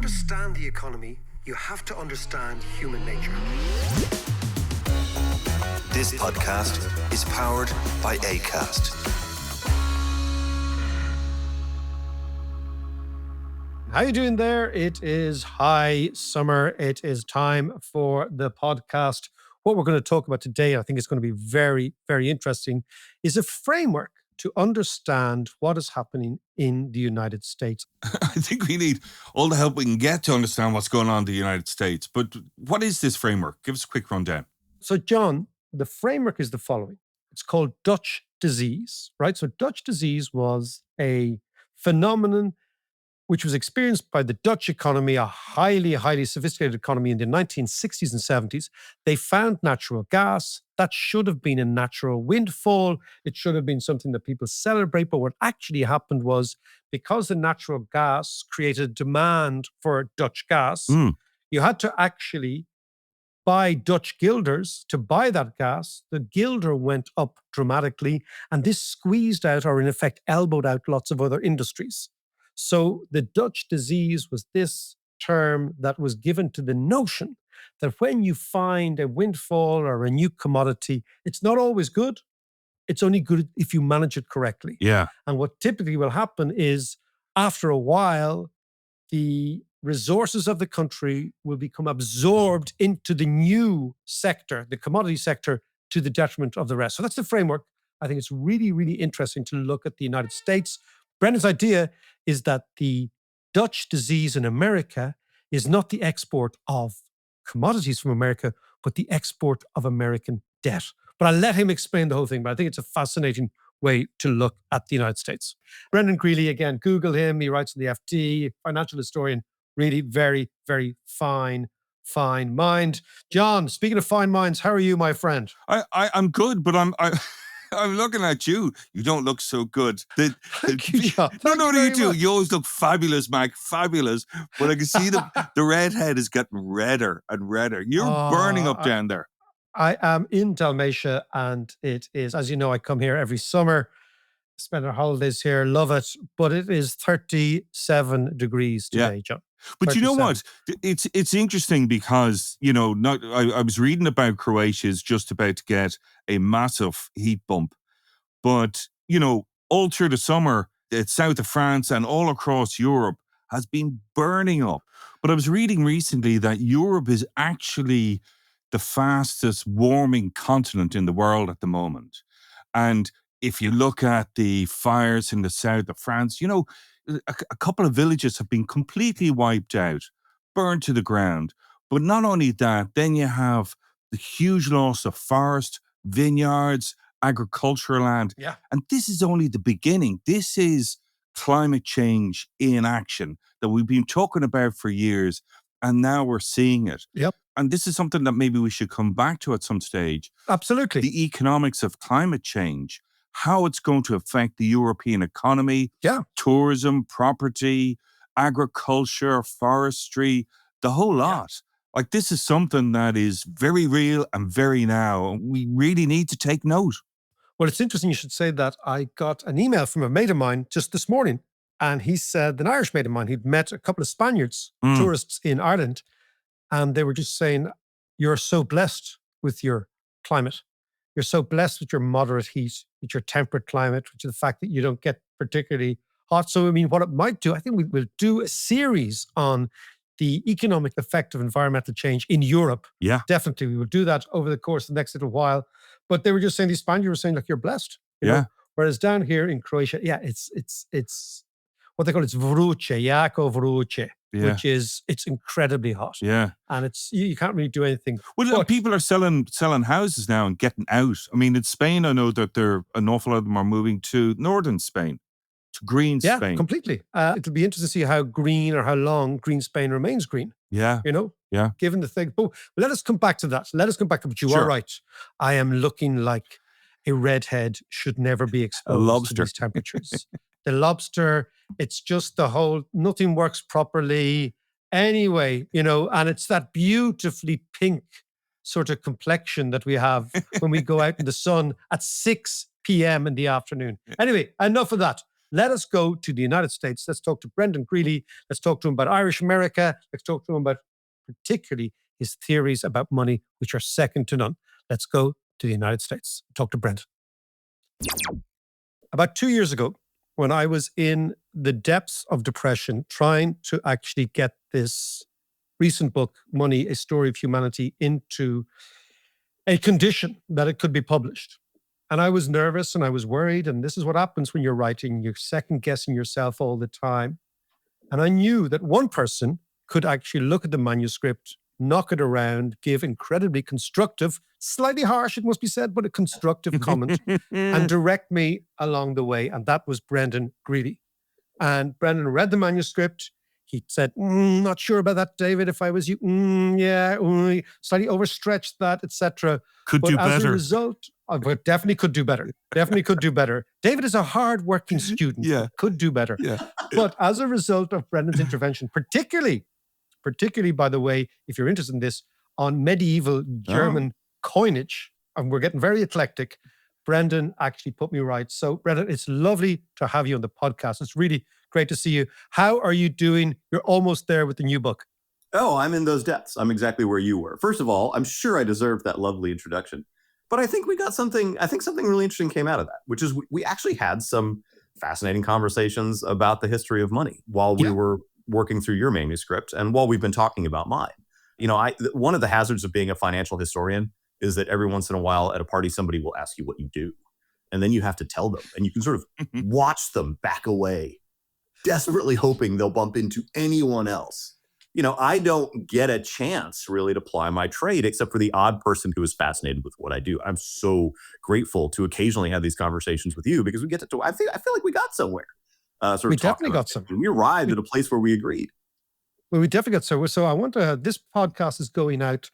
understand the economy, you have to understand human nature. This podcast is powered by Acast. How you doing there? It is high summer. It is time for the podcast. What we're going to talk about today, I think it's going to be very, very interesting, is a framework to understand what is happening in the United States. I think we need all the help we can get to understand what's going on in the United States. But what is this framework? Give us a quick rundown. So, John, the framework is the following. It's called Dutch disease, right? So Dutch disease was a phenomenon which was experienced by the Dutch economy, a highly, highly sophisticated economy in the 1960s and 70s. They found natural gas. That should have been a natural windfall. It should have been something that people celebrate. But what actually happened was, because the natural gas created demand for Dutch gas, you had to actually buy Dutch guilders to buy that gas. The guilder went up dramatically, and this squeezed out, or in effect elbowed out, lots of other industries. So the Dutch disease was this term that was given to the notion that when you find a windfall or a new commodity, it's not always good. It's only good if you manage it correctly. Yeah. And what typically will happen is, after a while, the resources of the country will become absorbed into the new sector, the commodity sector, to the detriment of the rest. So that's the framework. I think it's really, really interesting to look at the United States. Brendan's idea is that the Dutch disease in America is not the export of commodities from America, but the export of American debt. But I'll let him explain the whole thing, but I think it's a fascinating way to look at the United States. Brendan Greeley, again, Google him. He writes in the FT, financial historian, really very, very fine mind. John, speaking of fine minds, how are you, my friend? I'm good, but I'm looking at you. You don't look so good. Thank you, John. No, you do. Much. You always look fabulous, Mac. Fabulous. But I can see the redhead is getting redder and redder. You're burning up down there. I am in Dalmatia, and it is, as you know, I come here every summer, spend our holidays here, love it. But it is 37 degrees today, John. But 37. you know what? It's interesting because, I was reading about Croatia's just about to get a massive heat bump. But, all through the summer, the south of France and all across Europe has been burning up. But I was reading recently that Europe is actually the fastest warming continent in the world at the moment. And if you look at the fires in the south of France, a couple of villages have been completely wiped out, burned to the ground. But not only that, then you have the huge loss of forest, vineyards, agricultural land. Yeah. And this is only the beginning. This is climate change in action that we've been talking about for years, and now we're seeing it. Yep. And this is something that maybe we should come back to at some stage. Absolutely. The economics of climate change, how it's going to affect the European economy, tourism, property, agriculture, forestry, the whole lot. Like, this is something that is very real and very now. We really need to take note. Well, it's interesting you should say that. I got an email from a mate of mine just this morning, and he said, an Irish mate of mine, he'd met a couple of Spaniards, tourists in Ireland, and they were just saying, you're so blessed with your climate. You're so blessed with your moderate heat, with your temperate climate, which is the fact that you don't get particularly hot. So, I mean, what it might do, I think we will do a series on the economic effect of environmental change in Europe. Yeah. Definitely. We will do that over the course of the next little while. But they were just saying, these Spaniards were saying, like, you're blessed. You know? Whereas down here in Croatia, it's what they call it's vruće, jako vruće, which is, it's incredibly hot. Yeah. And it's, you can't really do anything. Well, people are selling houses now and getting out. I mean, in Spain, I know that an awful lot of them are moving to northern Spain, to green Spain. Yeah, completely. It'll be interesting to see how green or how long green Spain remains green. Yeah. Yeah. Given the thing. But let us come back to that. But you are right. I am looking like a redhead should never be exposed to these temperatures. The lobster, it's just the whole, nothing works properly anyway, and it's that beautifully pink sort of complexion that we have when we go out in the sun at 6 p.m. in the afternoon. Anyway, enough of that. Let us go to the United States. Let's talk to Brendan Greeley. Let's talk to him about Irish America. Let's talk to him about particularly his theories about money, which are second to none. Let's go to the United States. Talk to Brendan. About 2 years ago, when I was in the depths of depression, trying to actually get this recent book, Money, A Story of Humanity, into a condition that it could be published. And I was nervous and I was worried. And this is what happens when you're writing. You're second guessing yourself all the time. And I knew that one person could actually look at the manuscript, knock it around, give incredibly constructive, slightly harsh, it must be said, but a constructive comment and direct me along the way. And that was Brendan Greeley. And Brendan read the manuscript. He said, not sure about that, David. If I was you, slightly overstretched that, etc. Could but do as better. a result, but definitely could do better. Definitely could do better. David is a hard-working student. Yeah. Could do better. Yeah. But as a result of Brendan's intervention, particularly, by the way, if you're interested in this, on medieval German coinage, and we're getting very eclectic, Brendan actually put me right. So, Brendan, it's lovely to have you on the podcast. It's really great to see you. How are you doing? You're almost there with the new book. Oh, I'm in those depths. I'm exactly where you were. First of all, I'm sure I deserved that lovely introduction. But I think something really interesting came out of that, which is we actually had some fascinating conversations about the history of money while we were working through your manuscript and while we've been talking about mine. One of the hazards of being a financial historian is that every once in a while at a party, somebody will ask you what you do. And then you have to tell them, and you can sort of watch them back away, desperately hoping they'll bump into anyone else. I don't get a chance really to ply my trade except for the odd person who is fascinated with what I do. I'm so grateful to occasionally have these conversations with you because we get to, I feel like we got somewhere. We definitely got somewhere. We arrived at a place where we agreed. Well, we definitely got somewhere. So I want to, this podcast is going out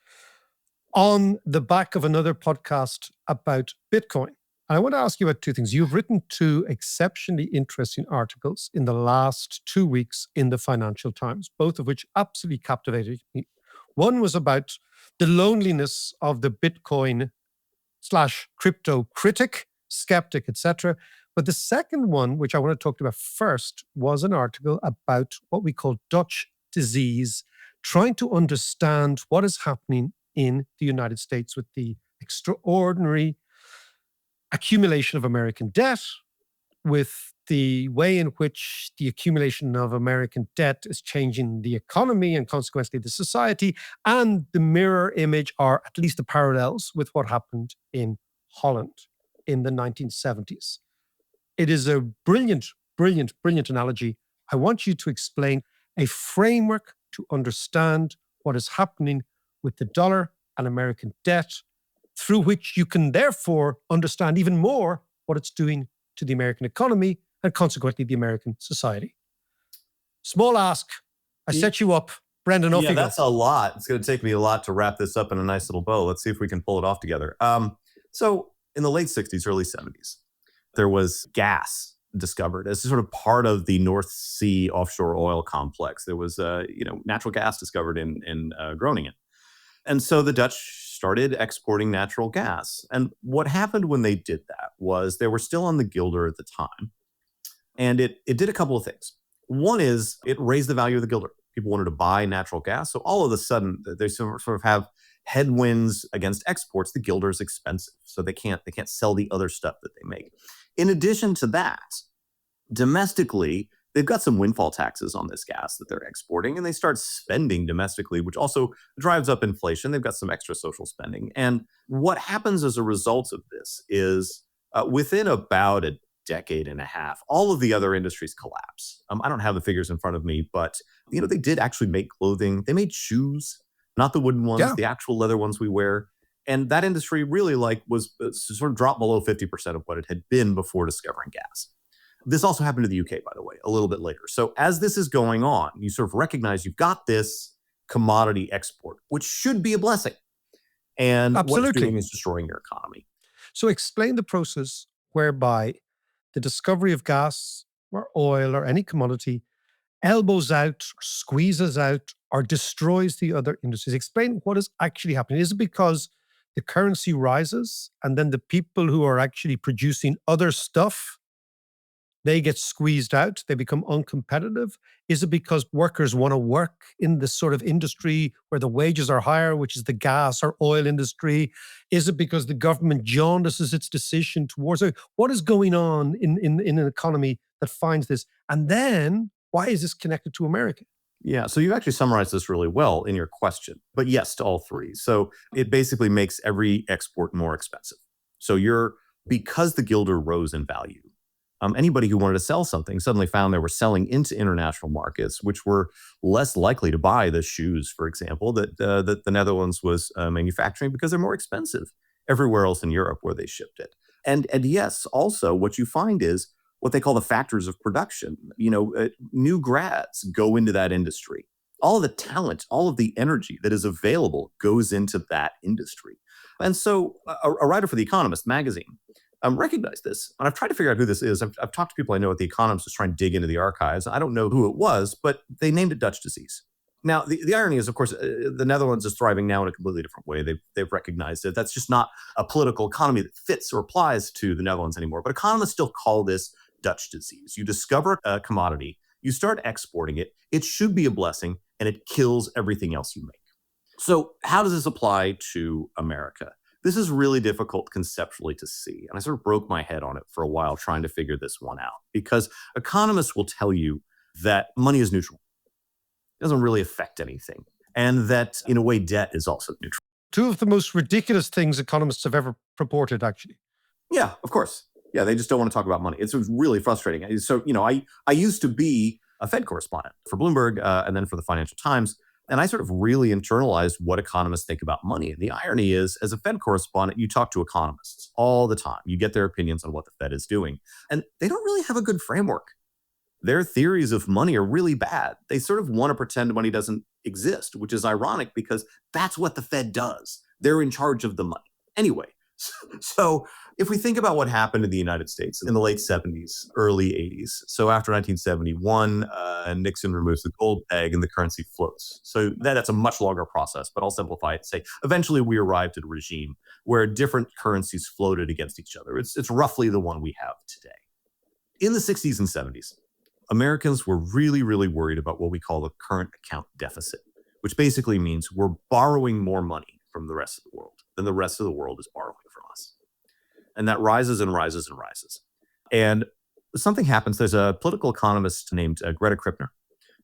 on the back of another podcast about Bitcoin. And I want to ask you about two things. You've written two exceptionally interesting articles in the last 2 weeks in the Financial Times, both of which absolutely captivated me. One was about the loneliness of the Bitcoin / crypto critic, skeptic, etc. But the second one, which I want to talk about first, was an article about what we call Dutch disease, trying to understand what is happening in the United States with the extraordinary accumulation of American debt, with the way in which the accumulation of American debt is changing the economy and consequently the society, and the mirror image, or at least the parallels, with what happened in Holland in the 1970s. It is a brilliant, brilliant, brilliant analogy. I want you to explain a framework to understand what is happening with the dollar and American debt, through which you can therefore understand even more what it's doing to the American economy and consequently the American society. Small ask. I set you up. Brendan, off you go. That's a lot. It's going to take me a lot to wrap this up in a nice little bow. Let's see if we can pull it off together. So in the late 60s, early 70s, there was gas discovered as sort of part of the North Sea offshore oil complex. There was natural gas discovered in Groningen. And so the Dutch started exporting natural gas. And what happened when they did that was they were still on the guilder at the time. And it did a couple of things. One is it raised the value of the guilder. People wanted to buy natural gas. So all of a sudden, they sort of have headwinds against exports. The guilder is expensive, so they can't sell the other stuff that they make. In addition to that, domestically, they've got some windfall taxes on this gas that they're exporting, and they start spending domestically, which also drives up inflation. They've got some extra social spending. And what happens as a result of this is within about a decade and a half, all of the other industries collapse. I don't have the figures in front of me, but they did actually make clothing. They made shoes, not the wooden ones, the actual leather ones we wear. And that industry really was sort of dropped below 50% of what it had been before discovering gas. This also happened to the UK, by the way, a little bit later. So as this is going on, you sort of recognize you've got this commodity export, which should be a blessing. And what it's doing is destroying your economy. So explain the process whereby the discovery of gas or oil or any commodity elbows out, squeezes out, or destroys the other industries. Explain what is actually happening. Is it because the currency rises and then the people who are actually producing other stuff they get squeezed out, they become uncompetitive? Is it because workers want to work in this sort of industry where the wages are higher, which is the gas or oil industry? Is it because the government jaundices its decision towards it? What is going on in an economy that finds this? And then why is this connected to America? Yeah, so you actually summarized this really well in your question. But yes to all three. So it basically makes every export more expensive. So because the guilder rose in value, anybody who wanted to sell something suddenly found they were selling into international markets, which were less likely to buy the shoes, for example, that the Netherlands was manufacturing because they're more expensive everywhere else in Europe where they shipped it. And yes, also what you find is what they call the factors of production. New grads go into that industry. All of the talent, all of the energy that is available goes into that industry. And so a writer for The Economist magazine recognized this. And I've tried to figure out who this is. I've talked to people I know at The Economist who's trying to dig into the archives. I don't know who it was, but they named it Dutch disease. Now, the irony is, of course, the Netherlands is thriving now in a completely different way. They've recognized it. That's just not a political economy that fits or applies to the Netherlands anymore. But economists still call this Dutch disease. You discover a commodity, you start exporting it, it should be a blessing, and it kills everything else you make. So how does this apply to America? This is really difficult conceptually to see. And I sort of broke my head on it for a while trying to figure this one out, because economists will tell you that money is neutral. It doesn't really affect anything. And that, in a way, debt is also neutral. Two of the most ridiculous things economists have ever purported, actually. Yeah, of course. Yeah, they just don't want to talk about money. It's really frustrating. So, I used to be a Fed correspondent for Bloomberg and then for the Financial Times. And I sort of really internalized what economists think about money. And the irony is, as a Fed correspondent, you talk to economists all the time. You get their opinions on what the Fed is doing. And they don't really have a good framework. Their theories of money are really bad. They sort of want to pretend money doesn't exist, which is ironic because that's what the Fed does. They're in charge of the money. Anyway, so if we think about what happened in the United States in the late 70s, early 80s, so after 1971, Nixon removes the gold peg and the currency floats. So that's a much longer process, but I'll simplify it and say, eventually we arrived at a regime where different currencies floated against each other. It's roughly the one we have today. In the 60s and 70s, Americans were really, really worried about what we call the current account deficit, which basically means we're borrowing more money from the rest of the world than the rest of the world is borrowing from us. And that rises and rises and rises. And something happens. There's a political economist named Greta Krippner,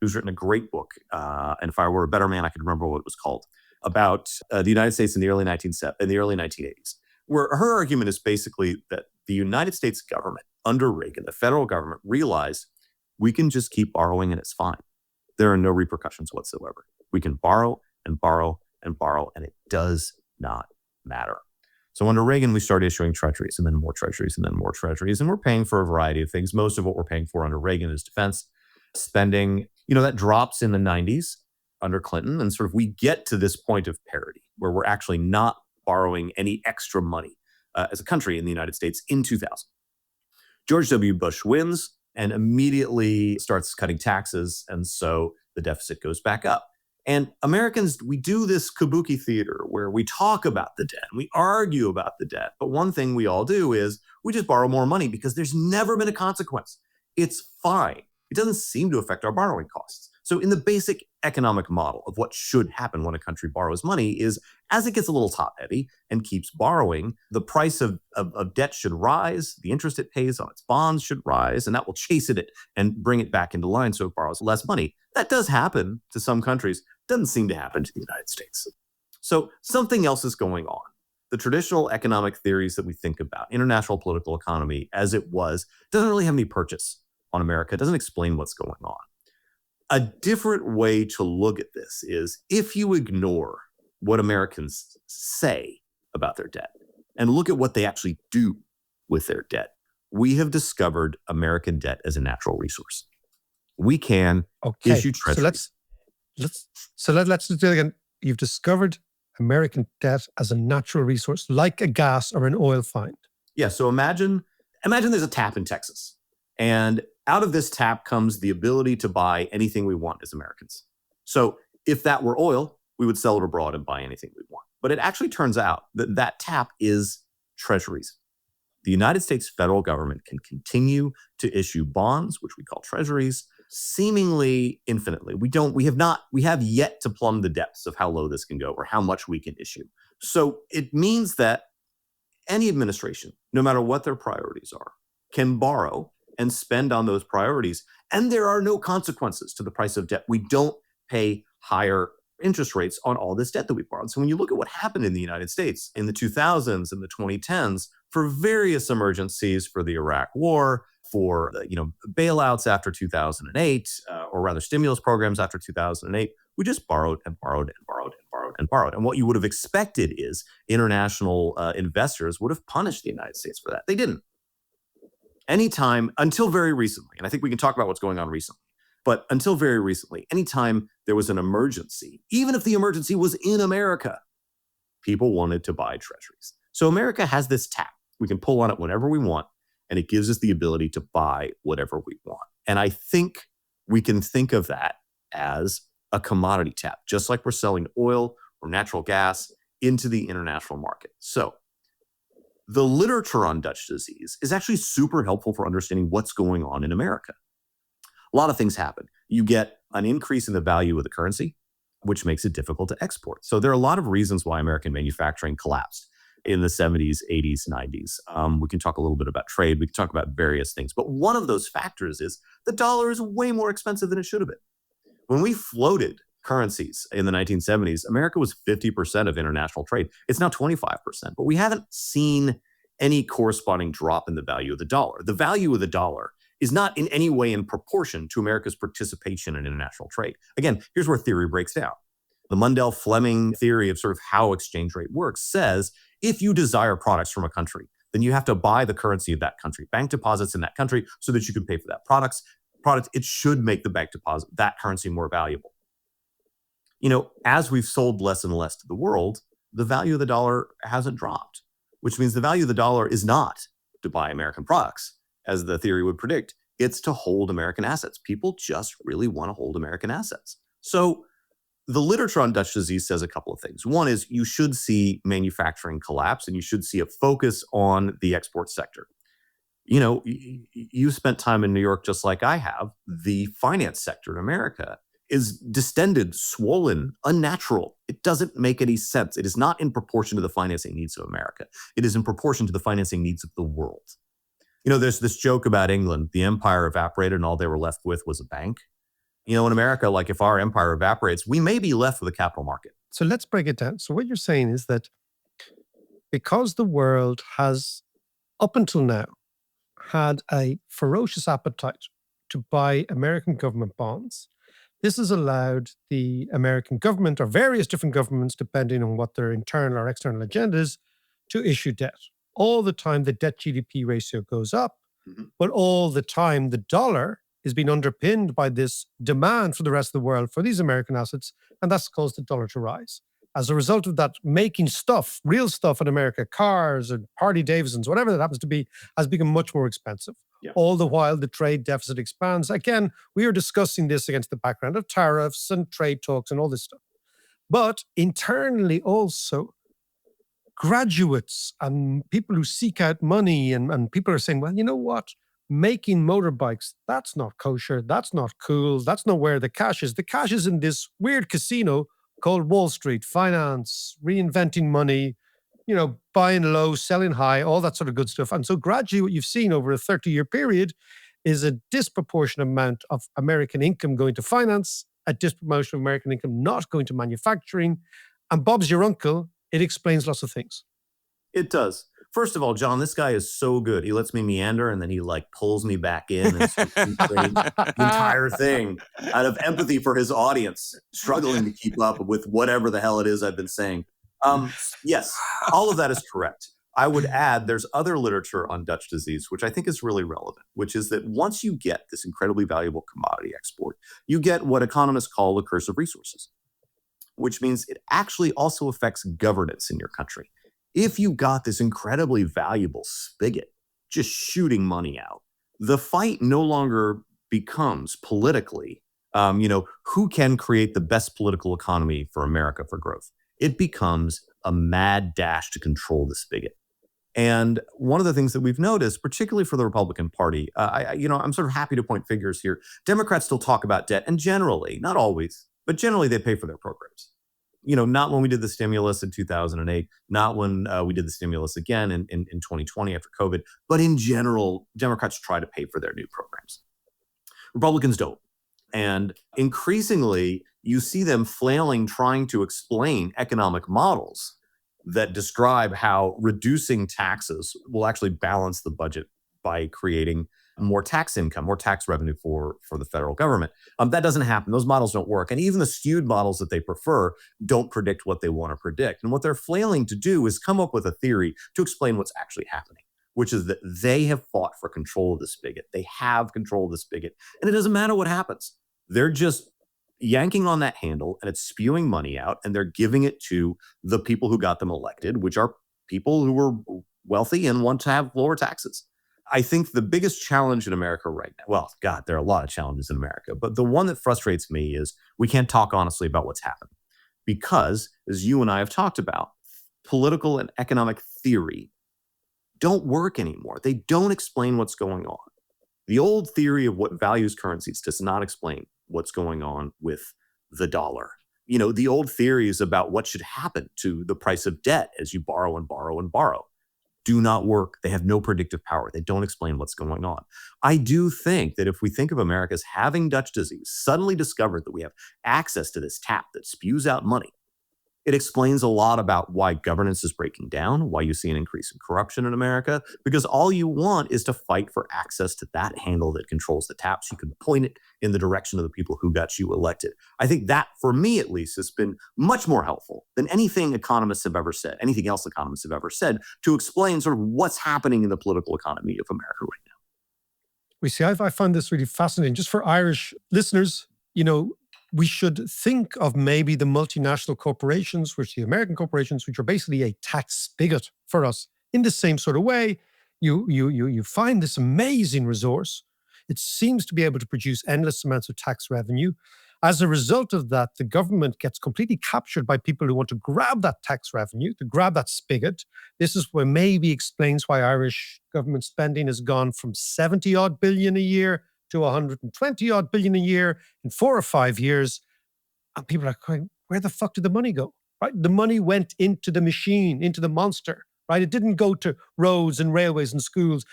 who's written a great book, and if I were a better man, I could remember what it was called, about the United States in the early 1980s, where her argument is basically that the United States government, under Reagan, the federal government, realized we can just keep borrowing and it's fine. There are no repercussions whatsoever. We can borrow and borrow and borrow, and it does not matter. So under Reagan, we started issuing treasuries and then more treasuries and then more treasuries, and we're paying for a variety of things. Most of what we're paying for under Reagan is defense spending. That drops in the 90s under Clinton, and sort of we get to this point of parity where we're actually not borrowing any extra money as a country in the United States in 2000. George W. Bush wins and immediately starts cutting taxes, and so the deficit goes back up. And Americans, we do this kabuki theater where we talk about the debt, and we argue about the debt, but one thing we all do is we just borrow more money because there's never been a consequence. It's fine. It doesn't seem to affect our borrowing costs. So in the basic economic model of what should happen when a country borrows money is, as it gets a little top-heavy and keeps borrowing, the price of debt should rise, the interest it pays on its bonds should rise, and that will chase it and bring it back into line so it borrows less money. That does happen to some countries. Doesn't seem to happen to the United States. So something else is going on. The traditional economic theories that we think about, international political economy as it was, doesn't really have any purchase on America. It doesn't explain what's going on. A different way to look at this is if you ignore what Americans say about their debt and look at what they actually do with their debt, we have discovered American debt as a natural resource. We can issue treasuries. So let's do it again. You've discovered American debt as a natural resource, like a gas or an oil find. Yeah. So imagine there's a tap in Texas, and out of this tap comes the ability to buy anything we want as Americans. So if that were oil, we would sell it abroad and buy anything we want. But it actually turns out that tap is treasuries. the United States federal government can continue to issue bonds, which we call treasuries, seemingly infinitely. We have yet to plumb the depths of how low this can go or how much we can issue. So it means that any administration, no matter what their priorities are, can borrow and spend on those priorities, and there are no consequences to the price of debt. We don't pay higher interest rates on all this debt that we borrowed. So when you look at what happened in the United States in the 2000s and the 2010s for various emergencies, for the Iraq War, for the bailouts after 2008, or rather stimulus programs after 2008, we just borrowed and borrowed and borrowed and borrowed and borrowed. And what you would have expected is international investors would have punished the United States for that. They didn't. Anytime, until very recently, and I think we can talk about what's going on recently, but until very recently, anytime there was an emergency, even if the emergency was in America, people wanted to buy treasuries. So America has this tap. We can pull on it whenever we want, and it gives us the ability to buy whatever we want. And I think we can think of that as a commodity tap, just like we're selling oil or natural gas into the international market. So the literature on Dutch disease is actually super helpful for understanding what's going on in America. A lot of things happen. You get an increase in the value of the currency, which makes it difficult to export. So there are a lot of reasons why American manufacturing collapsed in the 70s, 80s, 90s. We can talk a little bit about trade. We can talk about various things. But one of those factors is the dollar is way more expensive than it should have been. When we floated currencies in the 1970s, America was 50% of international trade. It's now 25%, but we haven't seen any corresponding drop in the value of the dollar. The value of the dollar is not in any way in proportion to America's participation in international trade. Again, here's where theory breaks down. The Mundell-Fleming theory of sort of how exchange rate works says if you desire products from a country, then you have to buy the currency of that country, bank deposits in that country so that you can pay for that product. It should make the bank deposit, that currency, more valuable. As we've sold less and less to the world, the value of the dollar hasn't dropped, which means the value of the dollar is not to buy American products, as the theory would predict. It's to hold American assets. People just really want to hold American assets. So the literature on Dutch disease says a couple of things. One is you should see manufacturing collapse and you should see a focus on the export sector. You spent time in New York just like I have. The finance sector in America is distended, swollen, unnatural. It doesn't make any sense. It is not in proportion to the financing needs of America. It is in proportion to the financing needs of the world. There's this joke about England. The empire evaporated and all they were left with was a bank. In America, like if our empire evaporates, we may be left with a capital market. So let's break it down. So what you're saying is that because the world has, up until now, had a ferocious appetite to buy American government bonds, this has allowed the American government or various different governments, depending on what their internal or external agenda is, to issue debt. All the time, the debt GDP ratio goes up, but all the time, the dollar is being underpinned by this demand for the rest of the world for these American assets, and that's caused the dollar to rise. As a result of that, making stuff, real stuff in America, cars and Harley Davidsons, whatever that happens to be, has become much more expensive. Yeah. All the while, the trade deficit expands. Again, we are discussing this against the background of tariffs and trade talks and all this stuff. But internally also, graduates and people who seek out money and people are saying, well, you know what? Making motorbikes, that's not kosher. That's not cool. That's not where the cash is. The cash is in this weird casino called Wall Street, finance, reinventing money, buying low, selling high, all that sort of good stuff. And so gradually what you've seen over a 30-year period is a disproportionate amount of American income going to finance, a disproportionate of American income not going to manufacturing. And Bob's your uncle. It explains lots of things. It does. First of all, John, this guy is so good. He lets me meander and then he pulls me back in and the entire thing out of empathy for his audience, struggling to keep up with whatever the hell it is I've been saying. Yes, all of that is correct. I would add there's other literature on Dutch disease, which I think is really relevant, which is that once you get this incredibly valuable commodity export, you get what economists call the curse of resources, which means it actually also affects governance in your country. If you got this incredibly valuable spigot just shooting money out, the fight no longer becomes politically, who can create the best political economy for America for growth. It becomes a mad dash to control the spigot. And one of the things that we've noticed, particularly for the Republican Party, I'm sort of happy to point figures here. Democrats still talk about debt, and generally, not always, but generally they pay for their programs. Not when we did the stimulus in 2008, not when we did the stimulus again in 2020 after COVID, but in general, Democrats try to pay for their new programs. Republicans don't. And increasingly, you see them flailing, trying to explain economic models that describe how reducing taxes will actually balance the budget by creating more tax income, more tax revenue for the federal government. That doesn't happen. Those models don't work. And even the skewed models that they prefer don't predict what they want to predict. And what they're flailing to do is come up with a theory to explain what's actually happening, which is that they have fought for control of the spigot. They have control of the spigot. And it doesn't matter what happens. They're just yanking on that handle and it's spewing money out, and they're giving it to the people who got them elected, which are people who are wealthy and want to have lower taxes. I think the biggest challenge in America right now, well, God, there are a lot of challenges in America, but the one that frustrates me is we can't talk honestly about what's happened. Because, as you and I have talked about, political and economic theory don't work anymore. They don't explain what's going on. The old theory of what values currencies does not explain what's going on with the dollar. The old theories about what should happen to the price of debt as you borrow and borrow and borrow do not work. They have no predictive power. They don't explain what's going on. I do think that if we think of America as having Dutch disease, suddenly discovered that we have access to this tap that spews out money, it explains a lot about why governance is breaking down, why you see an increase in corruption in America, because all you want is to fight for access to that handle that controls the taps. You can point it in the direction of the people who got you elected. I think that, for me at least, has been much more helpful than anything economists have ever said, anything else economists have ever said, to explain sort of what's happening in the political economy of America right now. We see, I find this really fascinating. Just for Irish listeners, we should think of maybe the multinational corporations, which the American corporations, which are basically a tax spigot for us. In the same sort of way, you find this amazing resource. It seems to be able to produce endless amounts of tax revenue. As a result of that, the government gets completely captured by people who want to grab that tax revenue, to grab that spigot. This is where maybe explains why Irish government spending has gone from 70 odd billion a year to 120 odd billion a year in 4 or 5 years. And people are going, where the fuck did the money go? Right? The money went into the machine, into the monster, right? It didn't go to roads and railways and schools.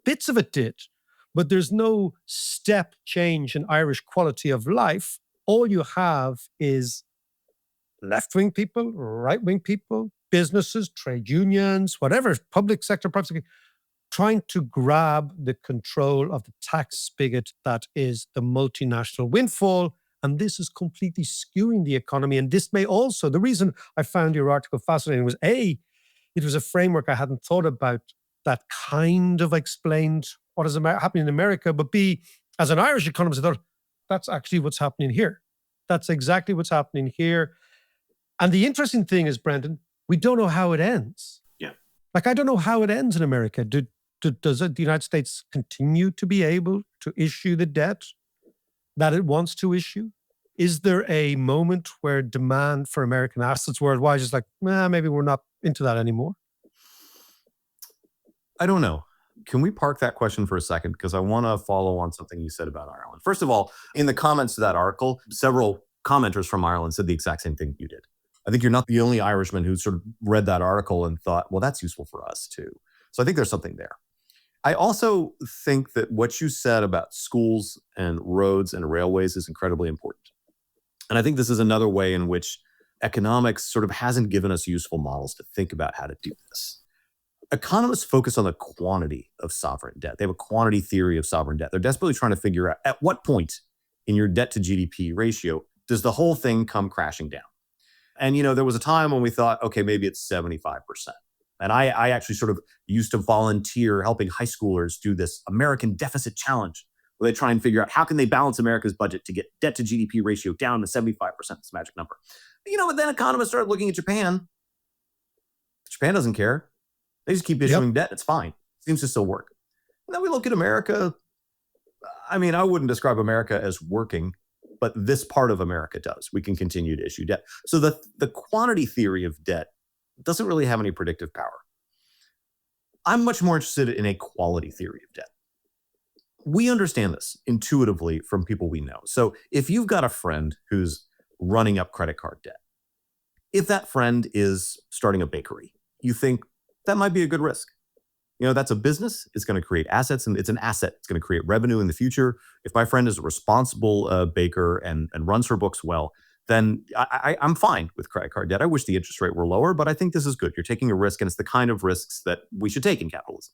Bits of it did, but there's no step change in Irish quality of life. All you have is left-wing people, right-wing people, businesses, trade unions, whatever, public sector, private sector, trying to grab the control of the tax spigot that is the multinational windfall. And this is completely skewing the economy. And this may also, the reason I found your article fascinating was A, it was a framework I hadn't thought about that kind of explained what is happening in America. But B, as an Irish economist, I thought, that's actually what's happening here. That's exactly what's happening here. And the interesting thing is, Brendan, we don't know how it ends. Yeah. Like, I don't know how it ends in America. Does the United States continue to be able to issue the debt that it wants to issue? Is there a moment where demand for American assets worldwide is just like, maybe we're not into that anymore? I don't know. Can we park that question for a second? Because I want to follow on something you said about Ireland. First of all, in the comments to that article, several commenters from Ireland said the exact same thing you did. I think you're not the only Irishman who sort of read that article and thought, well, that's useful for us too. So I think there's something there. I also think that what you said about schools and roads and railways is incredibly important. And I think this is another way in which economics sort of hasn't given us useful models to think about how to do this. Economists focus on the quantity of sovereign debt. They have a quantity theory of sovereign debt. They're desperately trying to figure out at what point in your debt to GDP ratio does the whole thing come crashing down. And, there was a time when we thought, okay, maybe it's 75%. And I actually sort of used to volunteer helping high schoolers do this American deficit challenge, where they try and figure out how can they balance America's budget to get debt to GDP ratio down to 75%, this magic number. But then economists started looking at Japan. Japan doesn't care. They just keep issuing debt. It's fine. Seems to still work. And then we look at America. I wouldn't describe America as working, but this part of America does. We can continue to issue debt. So the quantity theory of debt doesn't really have any predictive power. I'm much more interested in a quality theory of debt. We understand this intuitively from people we know. So if you've got a friend who's running up credit card debt, if that friend is starting a bakery, you think that might be a good risk. That's a business. It's going to create assets, and it's an asset. It's going to create revenue in the future. If my friend is a responsible baker and runs her books well, then I'm fine with credit card debt. I wish the interest rate were lower, but I think this is good. You're taking a risk, and it's the kind of risks that we should take in capitalism.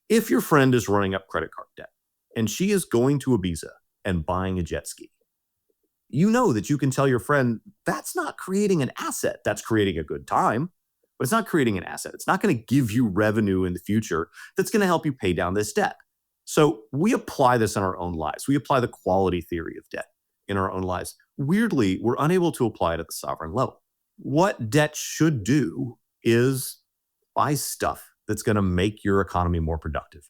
If your friend is running up credit card debt and she is going to Ibiza and buying a jet ski, you know that you can tell your friend, that's not creating an asset. That's creating a good time, but it's not creating an asset. It's not going to give you revenue in the future that's going to help you pay down this debt. So we apply this in our own lives. We apply the quality theory of debt in our own lives. Weirdly, we're unable to apply it at the sovereign level. What debt should do is buy stuff that's going to make your economy more productive.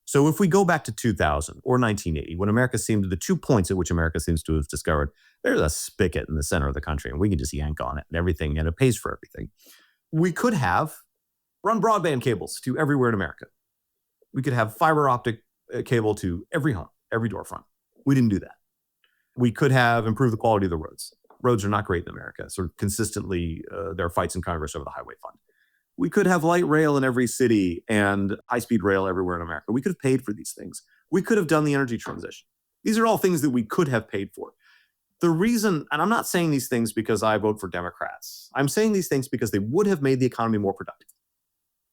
So if we go back to 2000 or 1980, when the 2 points at which America seems to have discovered there's a spigot in the center of the country and we can just yank on it and everything, and it pays for everything. We could have run broadband cables to everywhere in America. We could have fiber optic cable to every home, every doorfront. We didn't do that. We could have improved the quality of the roads. Roads are not great in America. Sort of consistently, there are fights in Congress over the highway fund. We could have light rail in every city and high-speed rail everywhere in America. We could have paid for these things. We could have done the energy transition. These are all things that we could have paid for. The reason, and I'm not saying these things because I vote for Democrats. I'm saying these things because they would have made the economy more productive.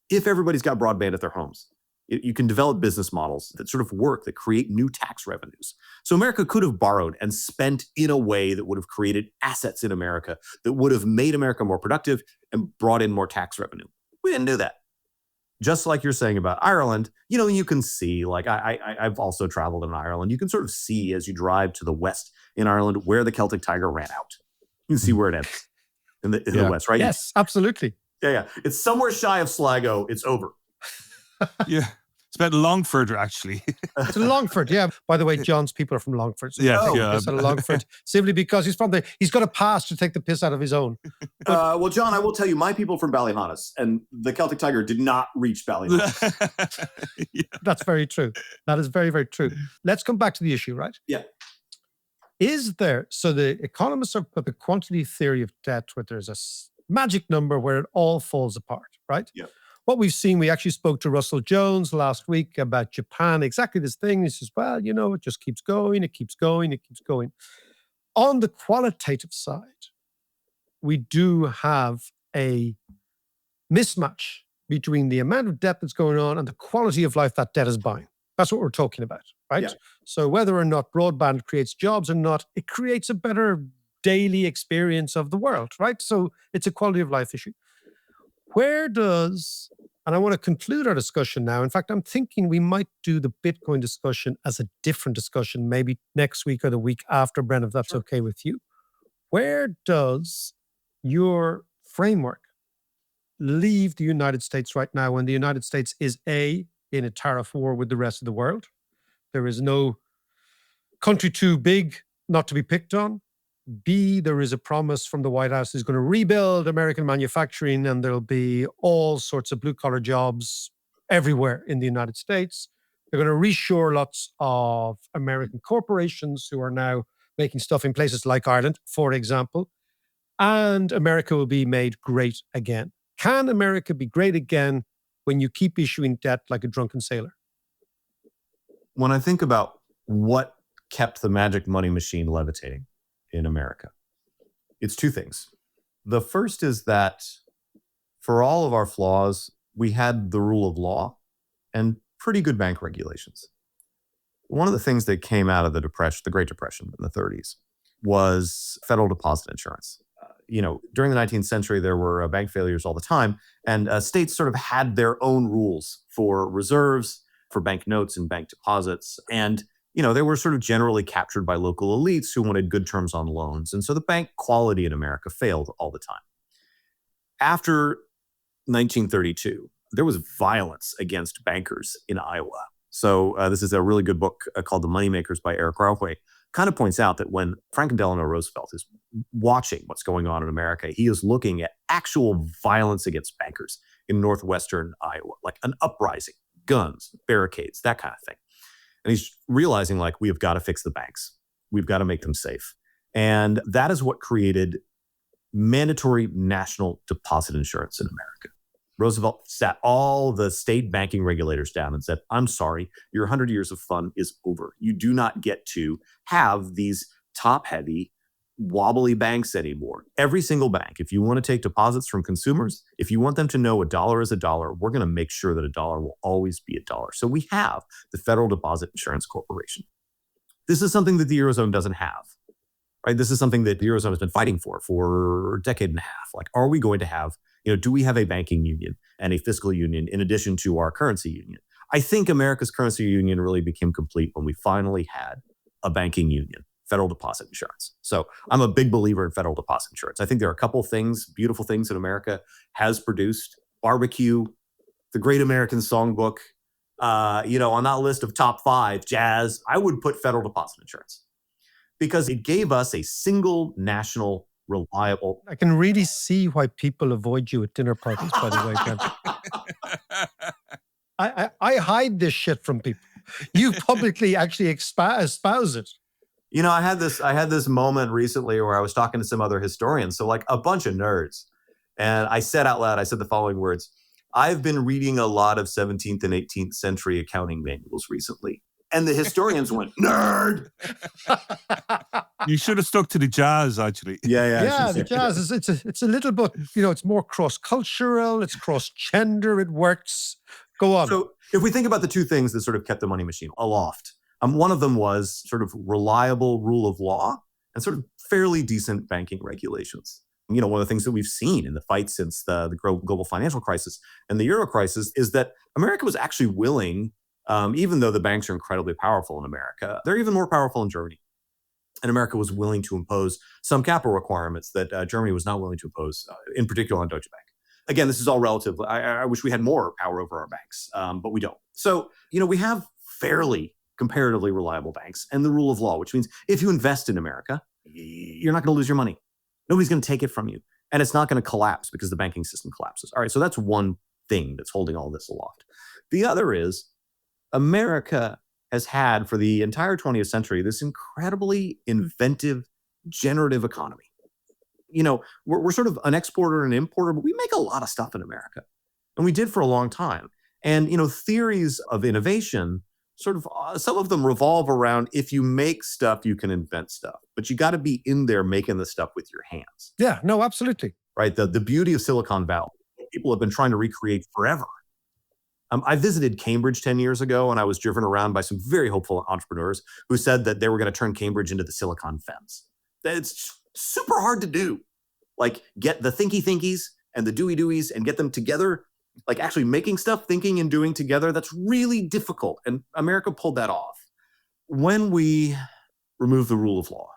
If everybody's got broadband at their homes, you can develop business models that sort of work, that create new tax revenues. So America could have borrowed and spent in a way that would have created assets in America, that would have made America more productive and brought in more tax revenue. We didn't do that. Just like you're saying about Ireland, you can see, like I've also traveled in Ireland. You can sort of see as you drive to the west in Ireland where the Celtic tiger ran out. You can see where it ends in the west, right? Yes, absolutely. Yeah. It's somewhere shy of Sligo. It's over. Yeah. It's about Longford, actually. It's in Longford, yeah. By the way, John's people are from Longford. So Yeah. Piss out of Longford, simply because he's got a pass to take the piss out of his own. Well, John, I will tell you, my people from Ballyhonus, and the Celtic tiger did not reach Ballyhonus. Yeah. That's very true. That is very, very true. Let's come back to the issue, right? Yeah. So the economists have put the quantity theory of debt where there's a magic number where it all falls apart, right? Yeah. What we've seen, we actually spoke to Russell Jones last week about Japan, exactly this thing. He says, well, it just keeps going, it keeps going, it keeps going. On the qualitative side, we do have a mismatch between the amount of debt that's going on and the quality of life that debt is buying. That's what we're talking about, right? Yeah. So whether or not broadband creates jobs or not, it creates a better daily experience of the world, right? So it's a quality of life issue. And I want to conclude our discussion now. In fact, I'm thinking we might do the Bitcoin discussion as a different discussion, maybe next week or the week after, Brendan, if that's okay with you. Where does your framework leave the United States right now when the United States is in a tariff war with the rest of the world? There is no country too big not to be picked on. B, there is a promise from the White House is going to rebuild American manufacturing and there'll be all sorts of blue-collar jobs everywhere in the United States. They're going to reshore lots of American corporations who are now making stuff in places like Ireland, for example, and America will be made great again. Can America be great again when you keep issuing debt like a drunken sailor? When I think about what kept the magic money machine levitating in America, it's two things. The first is that for all of our flaws, we had the rule of law and pretty good bank regulations. One of the things that came out of the Great Depression in the 30s was federal deposit insurance. During the 19th century, there were bank failures all the time, and states sort of had their own rules for reserves, for bank notes and bank deposits. And they were sort of generally captured by local elites who wanted good terms on loans. And so the bank quality in America failed all the time. After 1932, there was violence against bankers in Iowa. So this is a really good book called The Moneymakers by Eric Rauway. Kind of points out that when Franklin Delano Roosevelt is watching what's going on in America, he is looking at actual violence against bankers in northwestern Iowa, like an uprising, guns, barricades, that kind of thing. And he's realizing like, we have got to fix the banks. We've got to make them safe. And that is what created mandatory national deposit insurance in America. Roosevelt sat all the state banking regulators down and said, I'm sorry, your 100 years of fun is over. You do not get to have these top-heavy, wobbly banks anymore. Every single bank, if you want to take deposits from consumers, if you want them to know a dollar is a dollar, we're going to make sure that a dollar will always be a dollar. So we have the Federal Deposit Insurance Corporation. This is something that the Eurozone doesn't have, right? This is something that the Eurozone has been fighting for a decade and a half. Like, are we going to have, do we have a banking union and a fiscal union in addition to our currency union? I think America's currency union really became complete when we finally had a banking union, federal deposit insurance. So I'm a big believer in federal deposit insurance. I think there are a couple of things, beautiful things that America has produced. Barbecue, the Great American Songbook, on that list of top 5, jazz, I would put federal deposit insurance because it gave us a single national reliable. I can really see why people avoid you at dinner parties, by the way, Brendan. I hide this shit from people. You publicly actually espouse it. I had this moment recently where I was talking to some other historians, so like a bunch of nerds. And I said out loud, I said the following words: I've been reading a lot of 17th and 18th century accounting manuals recently. And the historians went, nerd! You should have stuck to the jazz, actually. Yeah, the jazz is it's a little bit, it's more cross-cultural, it's cross-gender, it works. Go on. So if we think about the two things that sort of kept the money machine aloft, one of them was sort of reliable rule of law and sort of fairly decent banking regulations. One of the things that we've seen in the fight since the global financial crisis and the Euro crisis is that America was actually willing, even though the banks are incredibly powerful in America, they're even more powerful in Germany. And America was willing to impose some capital requirements that Germany was not willing to impose, in particular on Deutsche Bank. Again, this is all relative. I wish we had more power over our banks, but we don't. So, we have fairly comparatively reliable banks and the rule of law, which means if you invest in America, you're not going to lose your money. Nobody's going to take it from you. And it's not going to collapse because the banking system collapses. All right, so that's one thing that's holding all this aloft. The other is America has had for the entire 20th century this incredibly inventive, generative economy. We're sort of an exporter and importer, but we make a lot of stuff in America. And we did for a long time. And, theories of innovation sort of, some of them revolve around if you make stuff, you can invent stuff, but you got to be in there making the stuff with your hands. Yeah, no, absolutely. Right. The beauty of Silicon Valley, people have been trying to recreate forever. I visited Cambridge 10 years ago and I was driven around by some very hopeful entrepreneurs who said that they were going to turn Cambridge into the Silicon Fence. It's super hard to do. Like get the thinkies and the doies and get them together. Like actually making stuff, thinking and doing together, that's really difficult. And America pulled that off. When we remove the rule of law,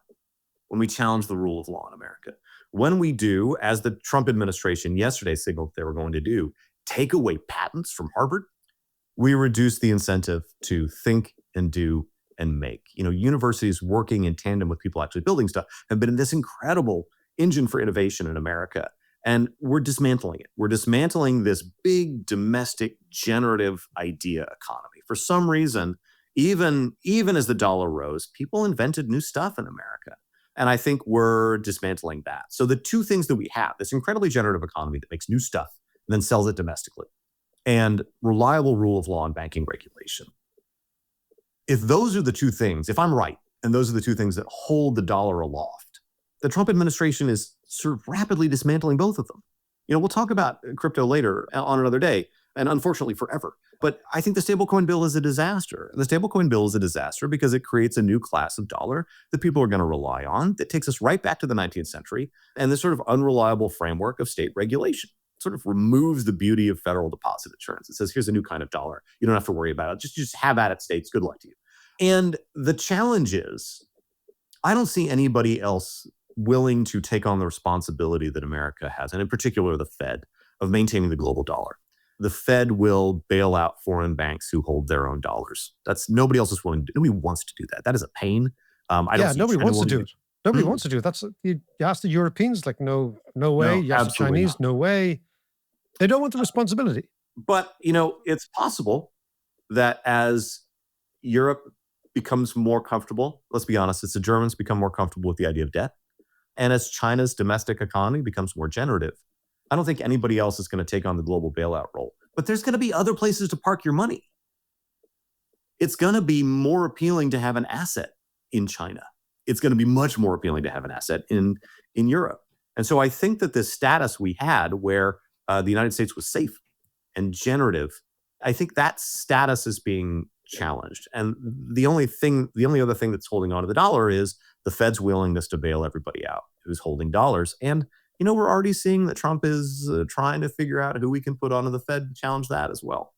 when we challenge the rule of law in America, when we do, as the Trump administration yesterday signaled they were going to do, take away patents from Harvard, we reduce the incentive to think and do and make. Universities working in tandem with people actually building stuff have been this incredible engine for innovation in America. And we're dismantling it. We're dismantling this big domestic generative idea economy. For some reason, even as the dollar rose, people invented new stuff in America. And I think we're dismantling that. So the two things that we have, this incredibly generative economy that makes new stuff and then sells it domestically, and reliable rule of law and banking regulation. If those are the two things, if I'm right, and those are the two things that hold the dollar aloft, the Trump administration is sort of rapidly dismantling both of them. We'll talk about crypto later on another day, and unfortunately forever. But I think the stablecoin bill is a disaster. The stablecoin bill is a disaster because it creates a new class of dollar that people are going to rely on that takes us right back to the 19th century and this sort of unreliable framework of state regulation. It sort of removes the beauty of federal deposit insurance. It says, here's a new kind of dollar. You don't have to worry about it. Just have at it, states. Good luck to you. And the challenge is, I don't see anybody else willing to take on the responsibility that America has, and in particular the Fed, of maintaining the global dollar. The Fed will bail out foreign banks who hold their own dollars. Nobody else is willing to do. Nobody wants to do that. That is a pain. Nobody wants to do it. Nobody wants to do it. That's you ask the Europeans, like no way. No, you ask the Chinese, not. no way. They don't want the responsibility. But, it's possible that as Europe becomes more comfortable, let's be honest, as the Germans become more comfortable with the idea of debt, and as China's domestic economy becomes more generative, I don't think anybody else is going to take on the global bailout role. But there's going to be other places to park your money. It's going to be more appealing to have an asset in China. It's going to be much more appealing to have an asset in Europe. And so I think that this status we had where the United States was safe and generative, I think that status is being challenged. And the only other thing that's holding on to the dollar is the Fed's willingness to bail everybody out who's holding dollars. And, we're already seeing that Trump is trying to figure out who we can put onto the Fed to challenge that as well.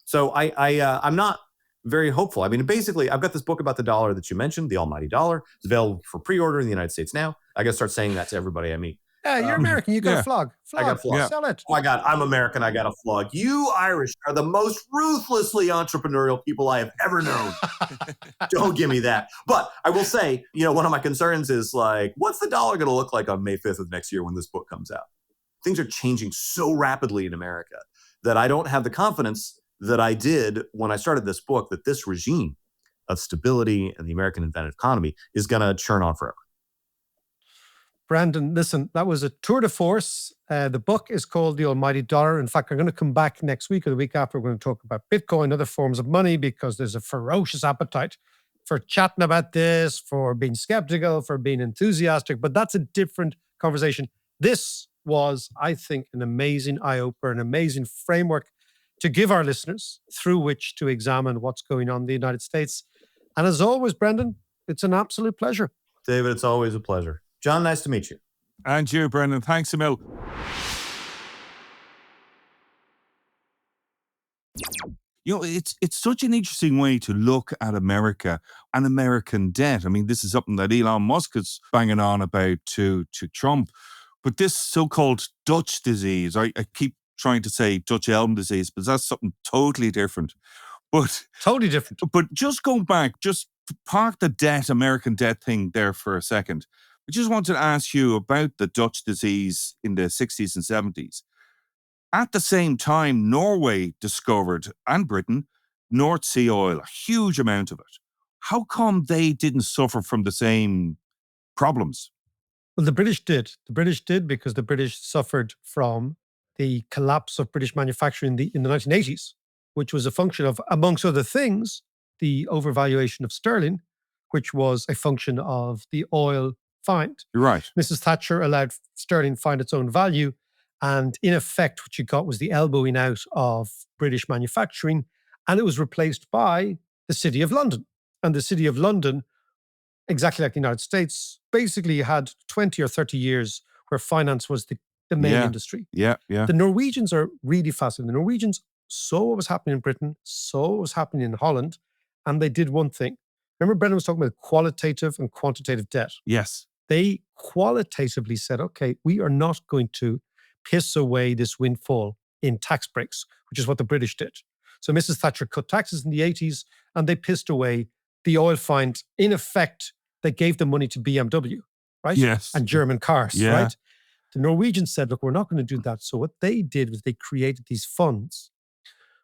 So I'm not very hopeful. I mean, basically, I've got this book about the dollar that you mentioned, The Almighty Dollar. It's available for pre-order in the United States now. I got to start saying that to everybody I meet. Yeah, you're American. You got a flog. I got a flog. Sell it. Oh my God, I'm American. I got a flog. You Irish are the most ruthlessly entrepreneurial people I have ever known. Don't give me that. But I will say, one of my concerns is what's the dollar going to look like on May 5th of next year when this book comes out? Things are changing so rapidly in America that I don't have the confidence that I did when I started this book that this regime of stability and the American invented economy is going to churn on forever. Brendan, listen, that was a tour de force. The book is called The Almighty Dollar. In fact, I'm going to come back next week or the week after. We're going to talk about Bitcoin, other forms of money, because there's a ferocious appetite for chatting about this, for being skeptical, for being enthusiastic. But that's a different conversation. This was, I think, an amazing eye-opener, an amazing framework to give our listeners through which to examine what's going on in the United States. And as always, Brendan, it's an absolute pleasure. David, it's always a pleasure. John, nice to meet you. And you, Brendan. Thanks a mil. It's such an interesting way to look at America and American debt. I mean, this is something that Elon Musk is banging on about to Trump. But this so-called Dutch disease, I keep trying to say Dutch elm disease, but that's something totally different. But totally different. But just going back, just park the American debt thing there for a second. I just wanted to ask you about the Dutch disease in the 60s and 70s. At the same time, Norway discovered, and Britain, North Sea oil, a huge amount of it. How come they didn't suffer from the same problems? Well, the British did. The British did because the British suffered from the collapse of British manufacturing in the 1980s, which was a function of, amongst other things, the overvaluation of sterling, which was a function of the oil find. Right. Mrs. Thatcher allowed sterling find its own value. And in effect, what you got was the elbowing out of British manufacturing. And it was replaced by the City of London. And the City of London, exactly like the United States, basically had 20 or 30 years where finance was the main industry. Yeah. The Norwegians are really fascinating. The Norwegians saw what was happening in Britain, saw what was happening in Holland, and they did one thing. Remember Brendan was talking about qualitative and quantitative debt? Yes. They qualitatively said, okay, we are not going to piss away this windfall in tax breaks, which is what the British did. So Mrs. Thatcher cut taxes in the 80s and they pissed away the oil find. In effect, they gave the money to BMW, right? Yes. And German cars, Yeah. right? The Norwegians said, look, we're not going to do that. So what they did was they created these funds,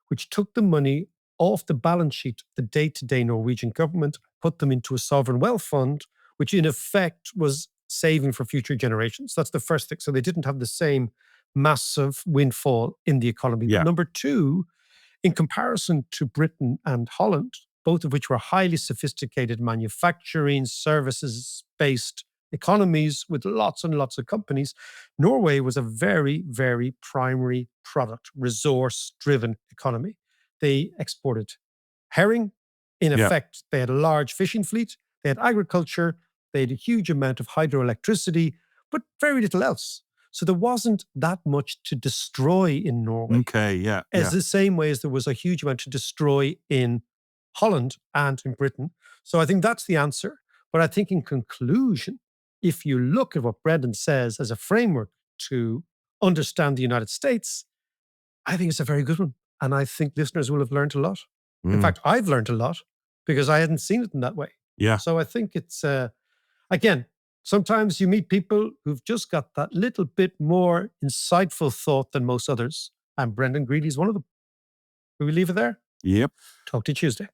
which took the money off the balance sheet of the day-to-day Norwegian government, put them into a sovereign wealth fund, which in effect was saving for future generations. That's the first thing. So they didn't have the same massive windfall in the economy. Yeah. But number two, in comparison to Britain and Holland, both of which were highly sophisticated manufacturing, services-based economies with lots and lots of companies, Norway was a very, very primary product, resource-driven economy. They exported herring. In effect, they had a large fishing fleet. They had agriculture. They had a huge amount of hydroelectricity, but very little else. So there wasn't that much to destroy in Norway. Okay, yeah. As the same way as there was a huge amount to destroy in Holland and in Britain. So I think that's the answer. But I think in conclusion, if you look at what Brendan says as a framework to understand the United States, I think it's a very good one. And I think listeners will have learned a lot. In fact, I've learned a lot because I hadn't seen it in that way. Yeah. So I think it's, again, Sometimes you meet people who've just got that little bit more insightful thought than most others. And Brendan Greeley is one of them. Will we leave it there? Yep. Talk to you Tuesday.